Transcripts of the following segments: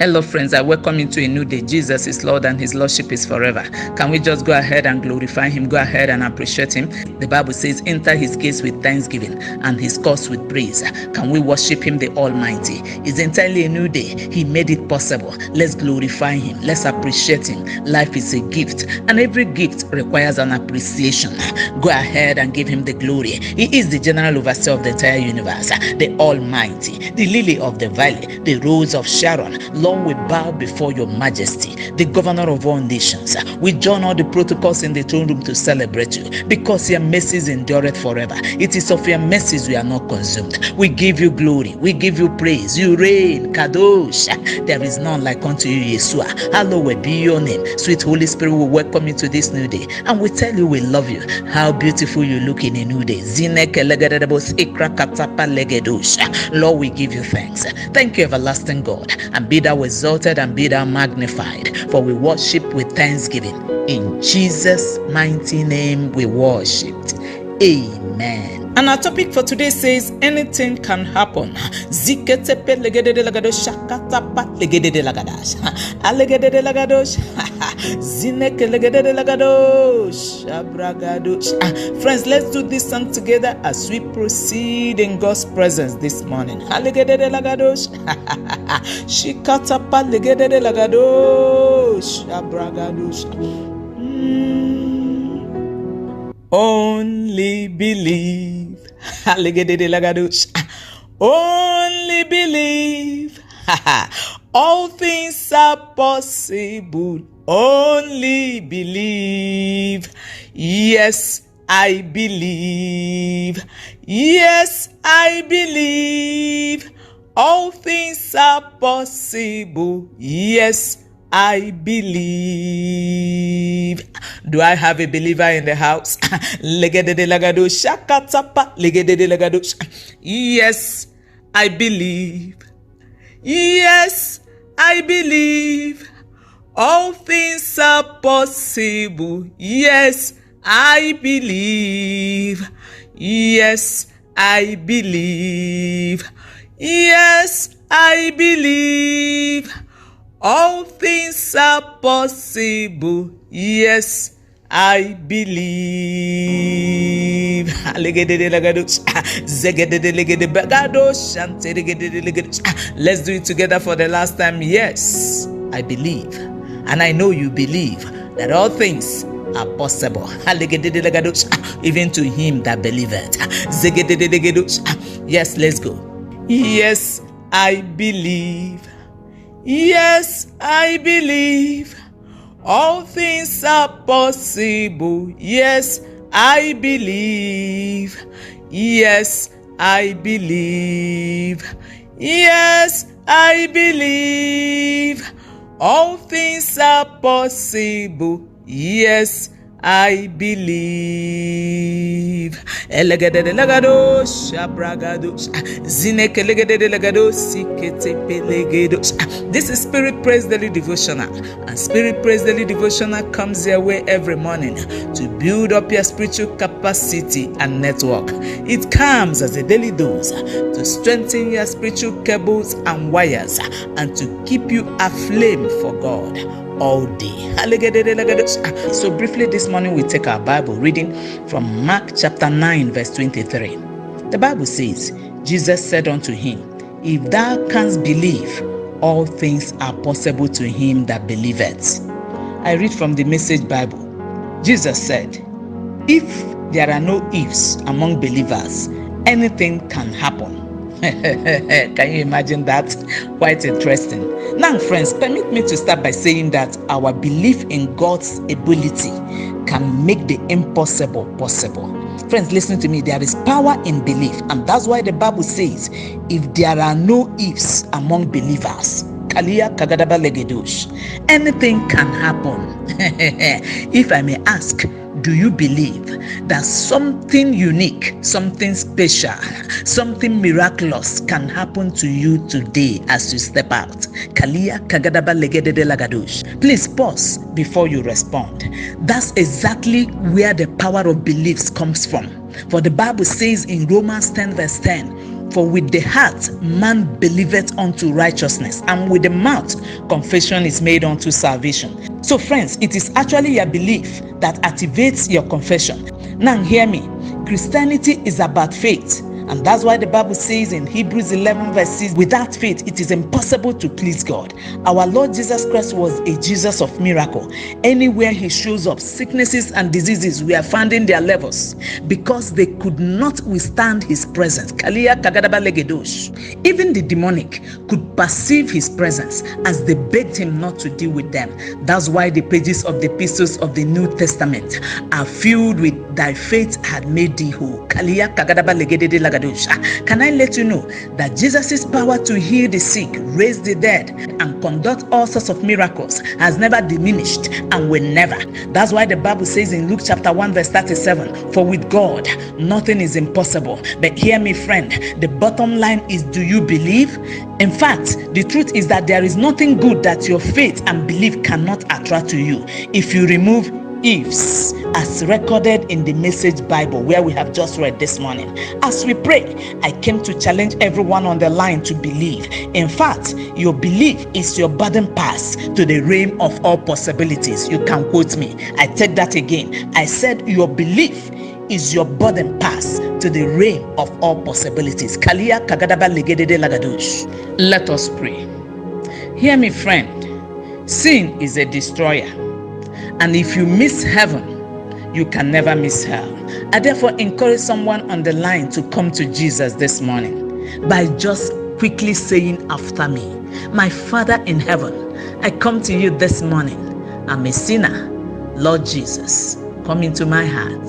Hello friends, I welcome you to a new day. Jesus is Lord and His Lordship is forever. Can we just go ahead and glorify Him, go ahead and appreciate Him? The Bible says, enter His gates with thanksgiving and His courts with praise. Can we worship Him, the Almighty? It's entirely a new day. He made it possible. Let's glorify Him. Let's appreciate Him. Life is a gift and every gift requires an appreciation. Go ahead and give Him the glory. He is the general overseer of the entire universe, the Almighty, the lily of the valley, the rose of Sharon. Lord, we bow before your majesty, the governor of all nations. We join all the protocols in the throne room to celebrate you because your mercies endureth forever. It is of your mercies we are not consumed. We give you glory. We give you praise. You reign, Kadosh. There is none like unto you, Yeshua. Hallowed be your name. Sweet Holy Spirit, we welcome you to this new day and we tell you we love you. How beautiful you look in a new day. Lord, we give you thanks. Thank you, everlasting God, and be thou exalted and be thou magnified, for we worship with thanksgiving. In Jesus' mighty name we worshipped. Amen. And our topic for today says, anything can happen. Ziketepe legedede lagado shakatapa legedede lagadash. Alegedede lagadosh. Zineke legedede lagadosh. Abragadosh. Friends, let's do this song together as we proceed in God's presence this morning. Alegedede lagadosh. Shikatapa legedede lagadosh. Abragadosh. Only believe. Only believe. All things are possible. Only believe. Yes, I believe. Yes, I believe. All things are possible. Yes, I believe. Do I have a believer in the house? Yes, I believe. Yes, I believe. All things are possible. Yes, I believe. Yes, I believe. Yes, I believe. All things are possible. Yes, I believe. Let's do it together for the last time. Yes, I believe. And I know you believe that all things are possible. Even to him that believeth. Yes, let's go. Yes, I believe. Yes, I believe. All things are possible. Yes, I believe. Yes, I believe. Yes, I believe. All things are possible. Yes, I believe. This is Spirit Praise Daily Devotional, and Spirit Praise Daily Devotional comes your way every morning to build up your spiritual capacity and network. It comes as a daily dose to strengthen your spiritual cables and wires and to keep you aflame for God all day. So briefly this morning we take our Bible reading from Mark chapter 9 verse 23. The Bible says, Jesus said unto him, if thou canst believe, all things are possible to him that believeth. I read from the Message Bible. Jesus said, if there are no ifs among believers, anything can happen. Can you imagine that? Quite interesting. Now, friends, permit me to start by saying that our belief in God's ability can make the impossible possible. Friends, listen to me. There is power in belief, and that's why the Bible says, if there are no ifs among believers, anything can happen. If I may ask, do you believe that something unique, something special, something miraculous can happen to you today as you step out? Please pause before you respond. That's exactly where the power of beliefs comes from. For the Bible says in Romans 10 verse 10, For with the heart man believeth unto righteousness, and with the mouth confession is made unto salvation. So friends, it is actually your belief that activates your confession. Now hear me. Christianity is about faith. And that's why the Bible says in Hebrews 11 verse 6, without faith, it is impossible to please God. Our Lord Jesus Christ was a Jesus of miracle. Anywhere he shows up, sicknesses and diseases were finding their levels because they could not withstand his presence. Even the demonic could perceive his presence as they begged him not to deal with them. That's why the pages of the epistles of the New Testament are filled with thy faith had made thee whole. Can I let you know that Jesus' power to heal the sick, raise the dead, and conduct all sorts of miracles has never diminished and will never. That's why the Bible says in Luke chapter 1 verse 37, for with God nothing is impossible. But hear me, friend, the bottom line is, do you believe? In fact, the truth is that there is nothing good that your faith and belief cannot attract to you if you remove ifs, as recorded in the Message Bible where we have just read this morning. As we pray, I came to challenge everyone on the line to believe. In fact, your belief is your boarding pass to the realm of all possibilities. You can quote me. I take that again. I said your belief is your boarding pass to the realm of all possibilities. Let us pray. Hear me, friend. Sin is a destroyer. And if you miss heaven, you can never miss hell. I therefore encourage someone on the line to come to Jesus this morning by just quickly saying after me, my Father in heaven, I come to you this morning. I'm a sinner. Lord Jesus, come into my heart.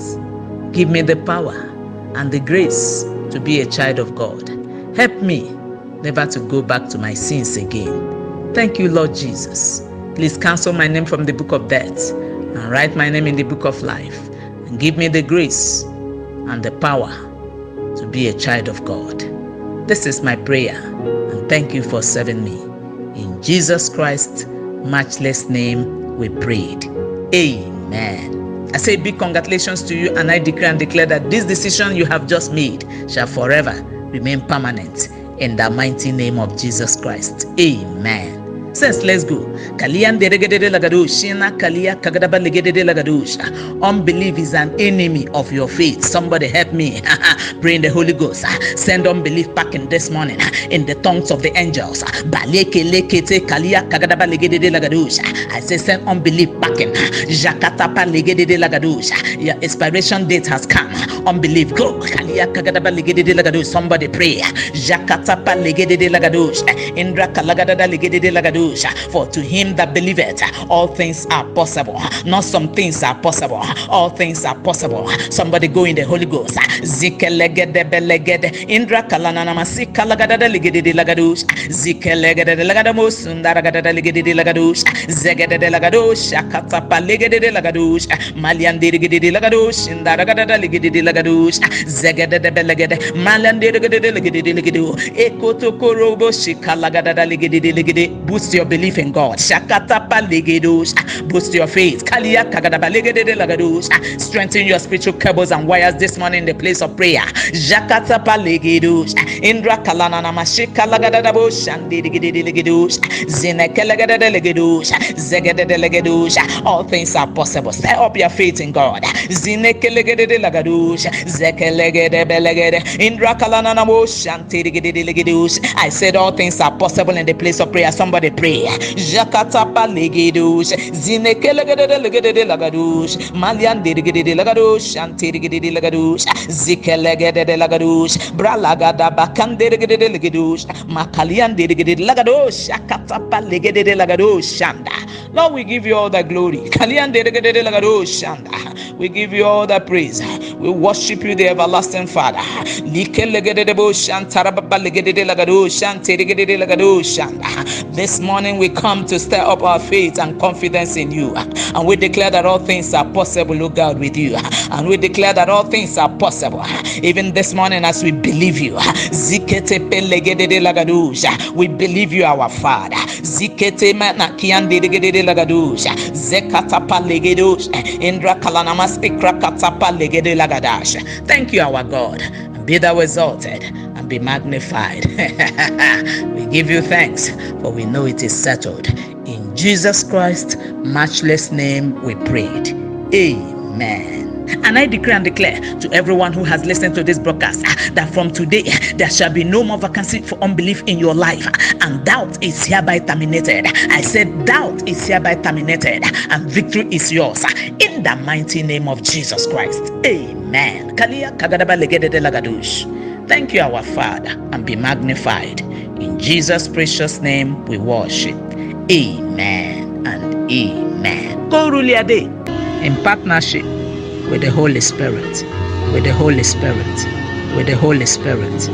Give me the power and the grace to be a child of God. Help me never to go back to my sins again. Thank you, Lord Jesus. Please cancel my name from the book of death and write my name in the book of life, and give me the grace and the power to be a child of God. This is my prayer, and thank you for serving me. In Jesus Christ's matchless name we prayed. Amen. I say big congratulations to you, and I decree and declare that this decision you have just made shall forever remain permanent in the mighty name of Jesus Christ. Amen. Says, let's go. Unbelief is an enemy of your faith. Somebody help me. Pray in the Holy Ghost. Send unbelief back in this morning in the tongues of the angels. I say send unbelief back in. Your expiration date has come. Unbelief, go. Somebody pray. For to him that believeth, all things are possible. Not some things are possible. All things are possible. Somebody go in the Holy Ghost. Zikelegede belegede indra kalanana masika lagada ligede lagadush. Zikelegede lagadamus undaragada ligede lagadush. Zegede lagadush akatapa ligede lagadush. Maliande ligede lagadush indaragada ligede lagadush. Zegede belegede malande ligede ligede ekoto korobo shikalagada ligede. Boost your belief in God. Shakatapa legedos. Boost your faith. Kalia kagadaba legede lagados. Strengthen your spiritual cables and wires this morning in the place of prayer. Jakatapa legedos. Indra kalana namashika lagadabo shandi legedos. Zineke legede legedos. Zegede legedos. All things are possible. Stir up your faith in God. Zineke legede lagados. Zeke legede belegede. Indra kalana namo shanti legedos. I said all things are possible in the place of prayer. Somebody pray. Jakatapa legedos. Zinekelegede lagados. Malian de lagados. Antirigede lagados. Zikelegede lagados. Bralagada bakande legados. Makalian de lagados. Jakatapa legede lagados. Shanda. Lord, we give you all the glory. Kalian de lagados. Shanda. We give you all the praise. We worship you, the everlasting Father. This morning we come to stir up our faith and confidence in you. And we declare that all things are possible, O God, with you. And we declare that all things are possible. Even this morning as we believe you. We believe you, our Father. Thank you, our God. Be thou exalted and be magnified. We give you thanks, for we know it is settled. In Jesus Christ's matchless name we prayed. Amen. And I decree and declare to everyone who has listened to this broadcast that from today there shall be no more vacancy for unbelief in your life, and doubt is hereby terminated. I said doubt is hereby terminated, and victory is yours in the mighty name of Jesus Christ. Amen. Thank you, our Father, and be magnified. In Jesus' precious name we worship. Amen and amen. Go rule your day in partnership with the Holy Spirit, with the Holy Spirit, with the Holy Spirit.